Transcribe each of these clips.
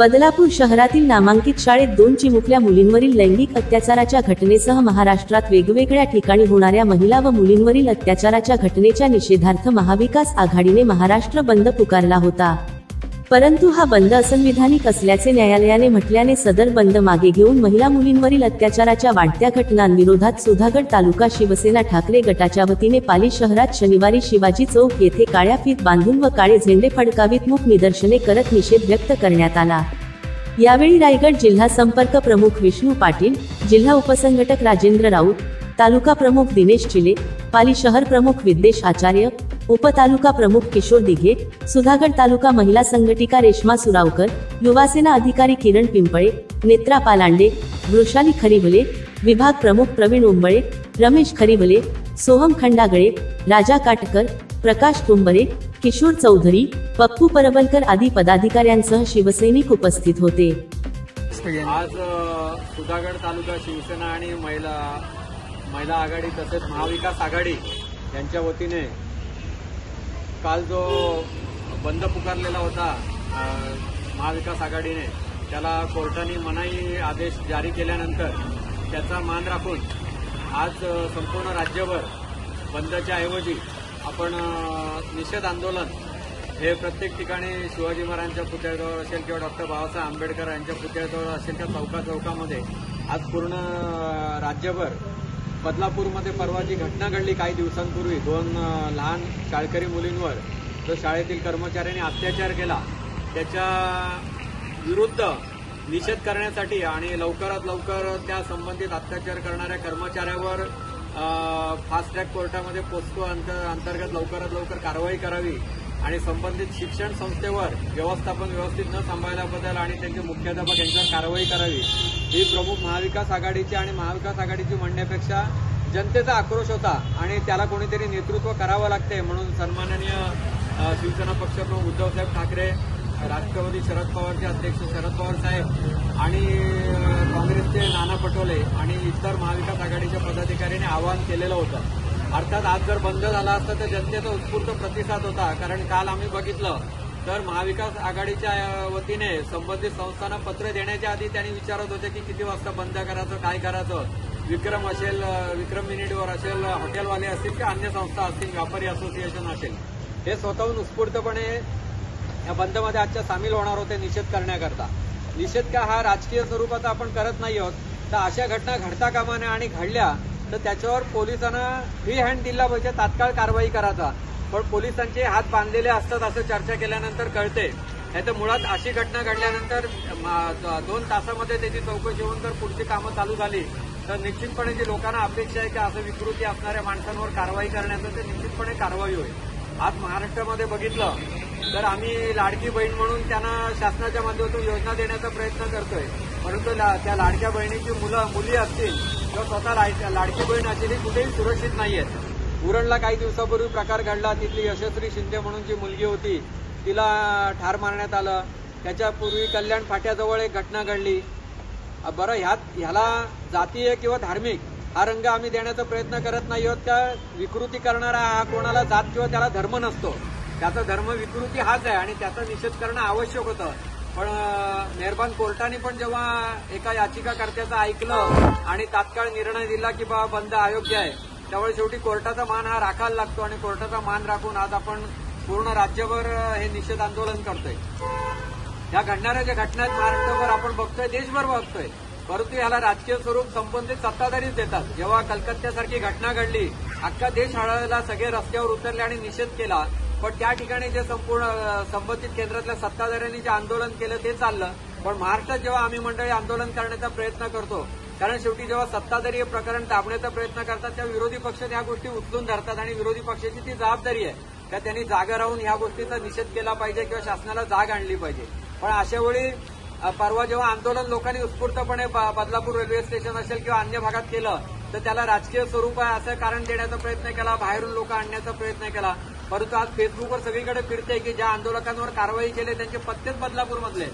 बदलापूर शहरातील नामांकित शाळेत 2 चिमुकल्या मुलींवरील लैंगिक अत्याचाराच्या घटनेसह महाराष्ट्रात वेगवेगळ्या ठिकाणी होणाऱ्या महिला व मुलींवरील अत्याचाराच्या घटनेच्या निषेधार्थ महाविकास आघाडीने महाराष्ट्र बंद पुकारला होता। परंतु हा बंद असंविधानिक असल्याचे न्यायालयाने म्हटल्याने सदर बंद मागे घेऊन महिला मुलींवरील अत्याचाराच्या वाढत्या घटनांविरोधात सुधागड तालुका शिवसेना ठाकरे गटाच्या वतीने पाली शहरात शनिवारी शिवाजी चौक येथे काळ्या फीत बांधून व काळे झेंडे फडकावीत मूक निदर्शने करत निषेध व्यक्त करण्यात आला। यावेळी रायगड जिल्हा संपर्क प्रमुख विष्णू पाटील, जिल्हा उपसंघटक राजेंद्र राऊत, तालुका प्रमुख दिनेश चिले, पाली शहर प्रमुख विद्येश आचार्य, उपतालुका प्रमुख किशोर दिघे, सुधागड तालुका महिला संघटिका रेश्मा सुरावकर, युवासेना अधिकारी किरण पिंपळे, नेत्रा पालांडे, वृषाली खरिवले, विभाग प्रमुख प्रवीण उंबळे, रमेश खरिवले, सोहम खंडागळे, राजा काटकर, प्रकाश तुंबरे, किशोर चौधरी, पप्पू परबलकर आदी पदाधिकाऱ्यांसह शिवसैनिक उपस्थित होते। आज सुधागड तालुका शिवसेना आणि महिला आघाडी तसेच महाविकास आघाडी यांच्या वतीने काल जो बंद पुकारलेला होता महाविकास आघाडीने, त्याला कोर्टाने मनाई आदेश जारी केल्यानंतर त्याचा मान राखून आज संपूर्ण राज्यभर बंदच्या ऐवजी आपण निषेध आंदोलन हे प्रत्येक ठिकाणी शिवाजी महाराजांच्या पुतळ्याजवळ असेल किंवा डॉक्टर बाबासाहेब आंबेडकर यांच्या पुतळ्याजवळ असेल त्या चौकामध्ये आज पूर्ण राज्यभर बदलापूरमध्ये परवा जी घटना घडली काही दिवसांपूर्वी 2 लहान शाळकरी मुलींवर जो शाळेतील कर्मचाऱ्यांनी अत्याचार केला त्याच्या विरुद्ध निषेध करण्यासाठी आणि लवकरात लवकर त्या संबंधित अत्याचार करणाऱ्या कर्मचाऱ्यावर फास्ट ट्रॅक कोर्टामध्ये पोस्को अंतर्गत लवकरात लवकर कारवाई करावी आणि संबंधित शिक्षण संस्थेवर व्यवस्थापन व्यवस्थित न सांभाळल्याबद्दल आणि त्यांचे मुख्याध्यापक यांच्यावर कारवाई करावी ही प्रमुख महाविकास आघाडीची आणि महाविकास आघाडीची म्हणण्यापेक्षा जनतेचा आक्रोश होता आणि त्याला कोणीतरी नेतृत्व करावं लागते म्हणून सन्माननीय शिवसेना पक्षप्रमुख उद्धवसाहेब ठाकरे, राष्ट्रवादी शरद पवारचे अध्यक्ष शरद पवार साहेब आणि काँग्रेसचे नाना पटोले आणि इतर महाविकास आघाडीच्या पदाधिकाऱ्यांनी आवाहन केलेलं होतं। अर्थात आज जर बंद झाला असता तर जनतेचा उत्स्फूर्त प्रतिसाद होता, कारण काल आम्ही बघितलं तर महाविकास आघाडीच्या वतीने संबंधित संस्थांना पत्र देण्याच्या आधी त्यांनी विचारत होते की किती वाजता बंद करायचं, काय करायचं। विक्रम असेल, विक्रम मिनिटवर असेल, हॉटेलवाले असतील किंवा अन्य संस्था असतील, व्यापारी असोसिएशन असेल, हे स्वतःहून उत्स्फूर्तपणे या बंदमध्ये आजच्या सामील होणार होते निषेध करण्याकरता। निषेध का हा राजकीय स्वरूपाचा आपण करत नाही आहोत, तर अशा घटना घडता कामा नये आणि घडल्या तर त्याच्यावर पोलिसांना फ्री हँड दिला पाहिजे, तात्काळ कारवाई करायचा। पण पोलिसांचे हात बांधलेले असतात असं चर्चा केल्यानंतर कळते। नाहीतर मुळात अशी घटना घडल्यानंतर 2 तासामध्ये त्याची चौकशी होऊन जर पुढची कामं चालू झाली तर निश्चितपणे जी लोकांना अपेक्षा आहे की असं विकृती असणाऱ्या माणसांवर कारवाई करण्याचं ते निश्चितपणे कारवाई होईल। आज महाराष्ट्रामध्ये बघितलं तर आम्ही लाडकी बहीण म्हणून त्यांना शासनाच्या माध्यमातून योजना देण्याचा प्रयत्न करतोय, परंतु त्या लाडक्या बहिणीची मुली असतील किंवा स्वतः लाडकी बहीण असेल ही कुठेही सुरक्षित नाहीयेत। उरणला काही दिवसापूर्वी प्रकार घडला, तिथली यशस्वी शिंदे म्हणून जी मुलगी होती तिला ठार मारण्यात आलं। त्याच्यापूर्वी कल्याण फाट्याजवळ एक घटना घडली। बरं, ह्याला जातीय किंवा धार्मिक हा रंग आम्ही देण्याचा प्रयत्न करत नाही आहोत। त्या विकृती करणारा हा कोणाला जात किंवा त्याला धर्म नसतो, त्याचा धर्म विकृती हाच आहे आणि त्याचा निषेध करणं आवश्यक होतं। पण मेहरबान कोर्टाने पण जेव्हा एका याचिकाकर्त्याचं ऐकलं आणि तात्काळ निर्णय दिला की बाबा बंद अयोग्य आहे, त्यामुळे शेवटी कोर्टाचा मान हा राखायला लागतो आणि कोर्टाचा मान राखून आज आपण पूर्ण राज्यभर हे निषेध आंदोलन करतोय। या घडणाऱ्या ज्या घटना आहेत महाराष्ट्रभर आपण बघतोय, देशभर बघतोय, परंतु याला राजकीय स्वरूप संबंधित सत्ताधारीच देतात। जेव्हा कलकत्त्यासारखी घटना घडली, अख्खा देश हळहळला, सगळे रस्त्यावर उतरले आणि निषेध केला, पण त्या ठिकाणी जे संपूर्ण संबंधित केंद्रातल्या सत्ताधाऱ्यांनी जे आंदोलन केलं ते चाललं। पण महाराष्ट्रात जेव्हा आम्ही मंडळी आंदोलन करण्याचा प्रयत्न करतो, कारण शेवटी जेव्हा सत्ताधारी हे प्रकरण दाबण्याचा प्रयत्न करतात तेव्हा विरोधी पक्ष ह्या गोष्टी उचलून धरतात आणि विरोधी पक्षाची ती जबाबदारी आहे का त्यांनी जागा राहून ह्या गोष्टीचा निषेध केला पाहिजे किंवा शासनाला जाग आणली पाहिजे। पण अशावेळी परवा जेव्हा आंदोलन लोकांनी उत्स्फूर्तपणे बदलापूर रेल्वे स्टेशन असेल किंवा अन्य भागात केलं तर त्याला राजकीय स्वरूप आहे असं कारण देण्याचा प्रयत्न केला, बाहेरून लोक आणण्याचा प्रयत्न केला। परंतु आज फेसबुकवर सगळीकडे फिरते की ज्या आंदोलकांवर कारवाई केली त्यांचे पत्तेच बदलापूरमधले,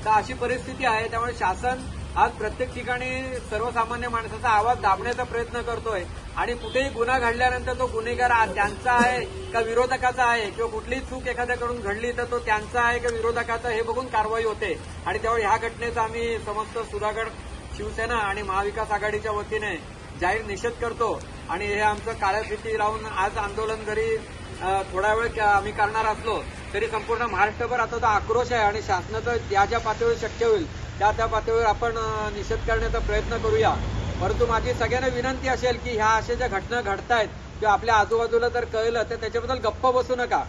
तर अशी परिस्थिती आहे। त्यामुळे शासन आज प्रत्येक ठिकाणी सर्वसामान्य माणसाचा आवाज दाबण्याचा प्रयत्न करतोय आणि कुठेही गुन्हा घडल्यानंतर तो गुन्हेगार त्यांचा आहे का विरोधकाचा आहे किंवा कुठलीही चूक एखाद्याकडून घडली तर तो त्यांचा आहे का विरोधकाचा हे बघून कारवाई होते. आणि त्यामुळे ह्या घटनेचा आम्ही समस्त सुधागड शिवसेना आणि महाविकास आघाडीच्या वतीने जाहीर निषेध करतो. आणि हे आमचं काळ्या फिती लावून आज आंदोलन जरी थोडा वेळ आम्ही करणार असलो तरी संपूर्ण महाराष्ट्रभर आता तो आक्रोश आहे आणि शासनाचं ज्या पातळीवर शक्य होईल त्या पातळीवर आपण निषेध करण्याचा प्रयत्न करूया. परंतु माझी सगळ्यांना विनंती असेल की ह्या अशा ज्या घटना घडतायत किंवा आपल्या आजूबाजूला जर कळलं तर त्याच्याबद्दल गप्प बसू नका.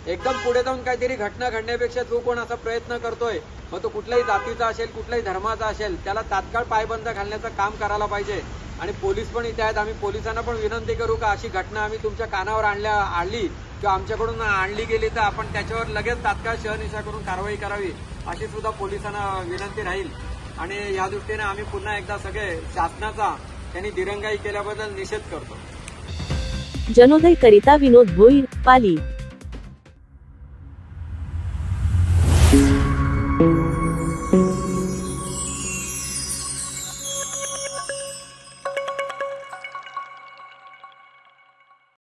एकदम पुढे जाऊन काहीतरी घटना घडण्यापेक्षा जो कोण असा प्रयत्न करतोय मग तो कुठल्याही जातीचा असेल कुठल्याही धर्माचा असेल त्याला तात्काळ पायबंद घालण्याचं काम करायला पाहिजे. आणि पोलीस पण इथे आहेत. आम्ही पोलिसांना पण विनंती करू का अशी घटना आम्ही तुमच्या कानावर आणली किंवा आमच्याकडून आणली गेली तर आपण त्याच्यावर लगेच तात्काळ शहनिशा करून कारवाई करावी अशी सुद्धा पोलिसांना विनंती राहील. आणि या दृष्टीने आम्ही पुन्हा एकदा सगळे शासनाचा त्यांनी दिरंगाई केल्याबद्दल निषेध करतो. जनोदय करिता विनोद भोईर, पाली.